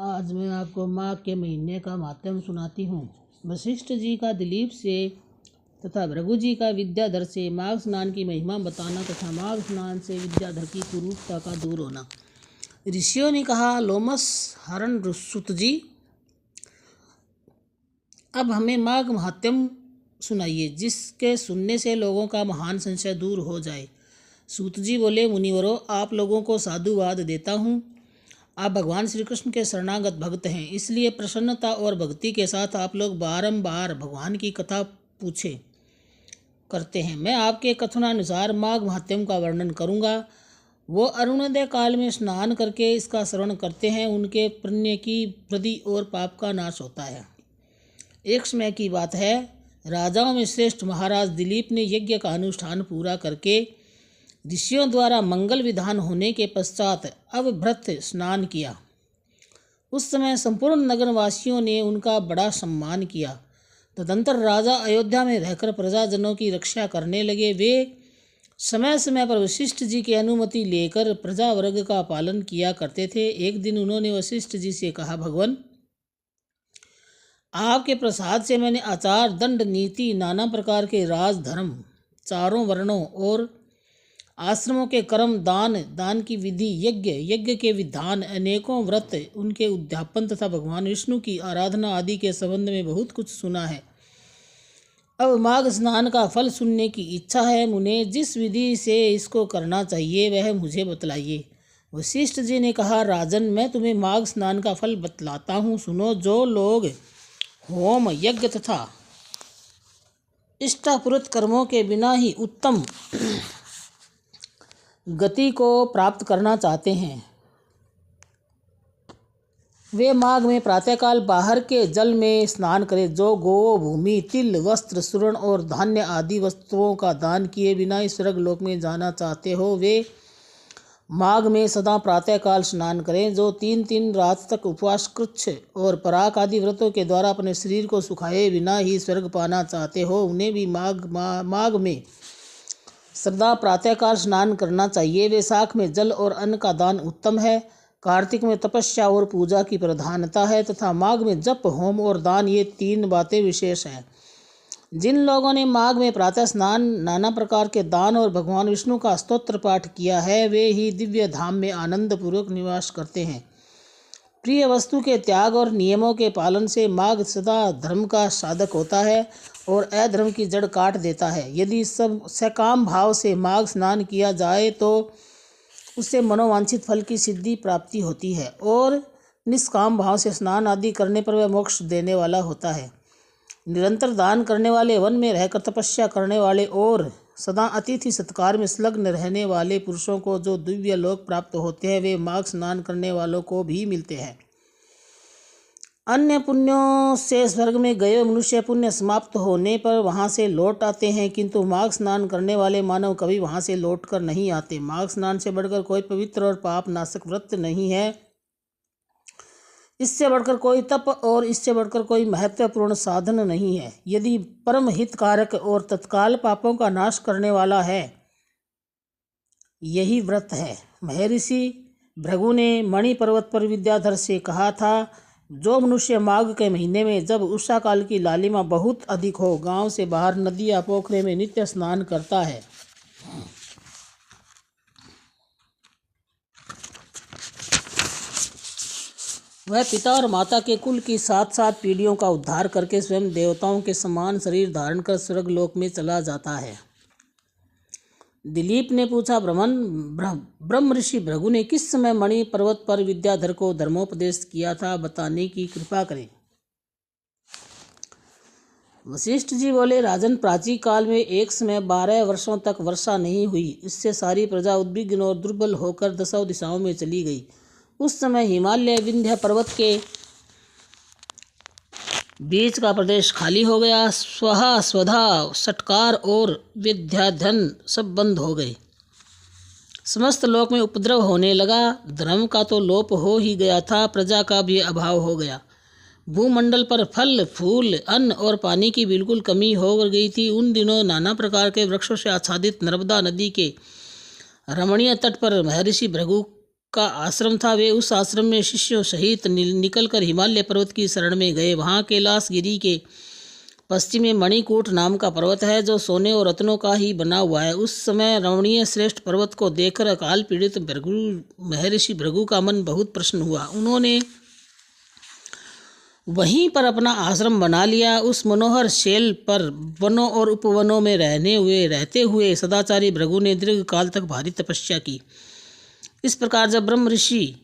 आज मैं आपको माघ के महीने का माध्यम सुनाती हूँ। वशिष्ठ जी का दिलीप से तथा भृगु जी का विद्याधर से माघ स्नान की महिमा बताना तथा माघ स्नान से विद्याधर की कुरूपता का दूर होना। ऋषियों ने कहा, लोमस हरण सुत जी, अब हमें माघ महात्म्य सुनाइए, जिसके सुनने से लोगों का महान संशय दूर हो जाए। सूत जी बोले, मुनिवरों, आप लोगों को साधुवाद देता हूँ। आप भगवान श्री कृष्ण के शरणागत भक्त हैं, इसलिए प्रसन्नता और भक्ति के साथ आप लोग बारंबार भगवान की कथा पूछे करते हैं। मैं आपके कथनानुसार माघ महात्म्य का वर्णन करूंगा। वो अरुणोदय काल में स्नान करके इसका श्रवण करते हैं, उनके पुण्य की वृद्धि और पाप का नाश होता है। एक समय की बात है, राजाओं में श्रेष्ठ महाराज दिलीप ने यज्ञ का अनुष्ठान पूरा करके ऋषियों द्वारा मंगल विधान होने के पश्चात अवभृत स्नान किया। उस समय संपूर्ण नगरवासियों ने उनका बड़ा सम्मान किया। तदंतर राजा अयोध्या में रहकर प्रजाजनों की रक्षा करने लगे। वे समय समय पर वशिष्ठ जी की अनुमति लेकर प्रजा वर्ग का पालन किया करते थे। एक दिन उन्होंने वशिष्ठ जी से कहा, भगवान, आपके प्रसाद से मैंने आचार, दंड, नीति, नाना प्रकार के राज धर्म, चारों वर्णों और आश्रमों के कर्म, दान की विधि, यज्ञ के विधान, अनेकों व्रत, उनके उद्यापन तथा भगवान विष्णु की आराधना आदि के संबंध में बहुत कुछ सुना है। अब माघ स्नान का फल सुनने की इच्छा है। मुने जिस विधि से इसको करना चाहिए वह मुझे बतलाइए। वशिष्ठ जी ने कहा, राजन, मैं तुम्हें माघ स्नान का फल बतलाता हूँ, सुनो। जो लोग होम, यज्ञ तथा इष्टापुरत कर्मों के बिना ही उत्तम गति को प्राप्त करना चाहते हैं, वे माघ में प्रातःकाल बाहर के जल में स्नान करें। जो गो, भूमि, तिल, वस्त्र, सुवर्ण और धान्य आदि वस्तुओं का दान किए बिना ही स्वर्ग लोक में जाना चाहते हो, वे माघ में सदा प्रातःकाल स्नान करें। जो 3 रात तक उपवास, कृच्छ और पराग आदि व्रतों के द्वारा अपने शरीर को सुखाए बिना ही स्वर्ग पाना चाहते हो, उन्हें भी माघ में सदा प्रातःकाल स्नान करना चाहिए। वैशाख में जल और अन्न का दान उत्तम है। कार्तिक में तपस्या और पूजा की प्रधानता है तथा माघ में जप, होम और दान, ये 3 बातें विशेष हैं। जिन लोगों ने माघ में प्रातः स्नान, नाना प्रकार के दान और भगवान विष्णु का स्तोत्र पाठ किया है, वे ही दिव्य धाम में आनंद पूर्वक निवास करते हैं। प्रिय वस्तु के त्याग और नियमों के पालन से माघ सदा धर्म का साधक होता है और अधर्म की जड़ काट देता है। यदि सब सकाम भाव से माघ स्नान किया जाए तो उससे मनोवांछित फल की सिद्धि प्राप्ति होती है और निष्काम भाव से स्नान आदि करने पर वह मोक्ष देने वाला होता है। निरंतर दान करने वाले, वन में रहकर तपस्या करने वाले और सदा अतिथि सत्कार में संलग्न रहने वाले पुरुषों को जो दिव्य लोक प्राप्त होते हैं, वे माघ स्नान करने वालों को भी मिलते हैं। अन्य पुण्यों से स्वर्ग में गए मनुष्य पुण्य समाप्त होने पर वहां से लौट आते हैं, किंतु माघ स्नान करने वाले मानव कभी वहां से लौट कर नहीं आते। माघ स्नान से बढ़कर कोई पवित्र और पाप नाशक व्रत नहीं है। इससे बढ़कर कोई तप और इससे बढ़कर कोई महत्वपूर्ण साधन नहीं है। यदि परम हितकारक और तत्काल पापों का नाश करने वाला है, यही व्रत है। महर्षि भृगु ने मणि पर्वत पर विद्याधर से कहा था, जो मनुष्य माघ के महीने में, जब उषा काल की लालिमा बहुत अधिक हो, गांव से बाहर नदी या पोखरे में नित्य स्नान करता है, वह पिता और माता के कुल की 7 पीढ़ियों का उद्धार करके स्वयं देवताओं के समान शरीर धारण कर स्वर्ग लोक में चला जाता है। दिलीप ने पूछा, ब्रह्म ऋषि भृगु ने किस समय मणि पर्वत पर विद्याधर को धर्मोपदेश किया था, बताने की कृपा करें। वशिष्ठ जी बोले, राजन, प्राचीन काल में एक समय 12 वर्षों तक वर्षा नहीं हुई। इससे सारी प्रजा उद्विग्न और दुर्बल होकर 10 दिशाओं में चली गई। उस समय हिमालय विंध्य पर्वत के बीच का प्रदेश खाली हो गया। स्वहा, स्वधा, सटकार और विद्याधन सब बंद हो गए। समस्त लोक में उपद्रव होने लगा। धर्म का तो लोप हो ही गया था, प्रजा का भी अभाव हो गया। भूमंडल पर फल, फूल, अन्न और पानी की बिल्कुल कमी हो गई थी। उन दिनों नाना प्रकार के वृक्षों से आच्छादित नर्मदा नदी के रमणीय तट पर महर्षि भृगु का आश्रम था। वे उस आश्रम में शिष्यों सहित निकलकर हिमालय पर्वत की शरण में गए। वहाँ कैलाशगिरी के पश्चिम में मणिकूट नाम का पर्वत है, जो सोने और रत्नों का ही बना हुआ है। उस समय रमणीय श्रेष्ठ पर्वत को देखकर अकाल पीड़ित महर्षि भृगु का मन बहुत प्रसन्न हुआ। उन्होंने वहीं पर अपना आश्रम बना लिया। उस मनोहर शैल पर वनों और उपवनों में रहते हुए सदाचारी भृगु ने दीर्घ काल तक भारी तपस्या की। इस प्रकार जब ब्रह्म ऋषि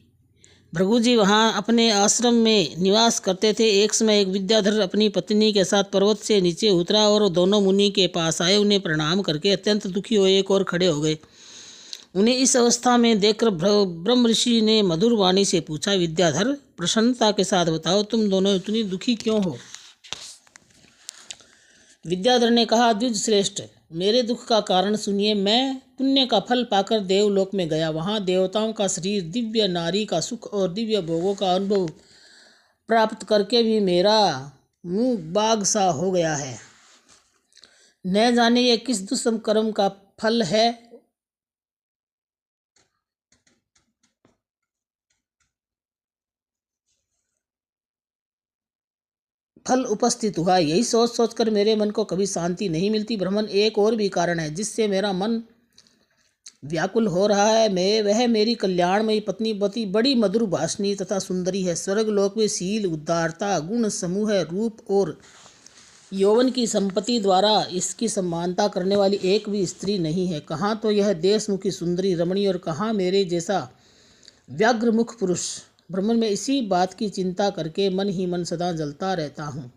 भृगु जी वहाँ अपने आश्रम में निवास करते थे, एक समय एक विद्याधर अपनी पत्नी के साथ पर्वत से नीचे उतरा और दोनों मुनि के पास आए। उन्हें प्रणाम करके अत्यंत दुखी हुए, एक और खड़े हो गए। उन्हें इस अवस्था में देखकर ब्रह्म ऋषि ने मधुर वाणी से पूछा, विद्याधर, प्रसन्नता के साथ बताओ, तुम दोनों इतनी दुखी क्यों हो? विद्याधर ने कहा, द्विज श्रेष्ठ, मेरे दुख का कारण सुनिए। मैं पुण्य का फल पाकर देवलोक में गया। वहाँ देवताओं का शरीर, दिव्य नारी का सुख और दिव्य भोगों का अनुभव प्राप्त करके भी मेरा मुँह बाग सा हो गया है। न जाने ये किस दुष्म कर्म का फल है। फल उपस्थित हुआ। यही सोच सोचकर मेरे मन को कभी शांति नहीं मिलती। ब्रह्मन, एक और भी कारण है जिससे मेरा मन व्याकुल हो रहा है। वह मेरी कल्याणमयी पत्नी बड़ी मधुर भाषणी तथा सुंदरी है। स्वर्गलोक में शील, उदारता, गुण समूह, रूप और यौवन की संपत्ति द्वारा इसकी सम्मानता करने वाली एक भी स्त्री नहीं है। कहाँ तो यह देशमुखी सुंदरी रमणी और कहाँ मेरे जैसा व्याघ्रमुख पुरुष। ब्रह्मन, में इसी बात की चिंता करके मन ही मन सदा जलता रहता हूँ।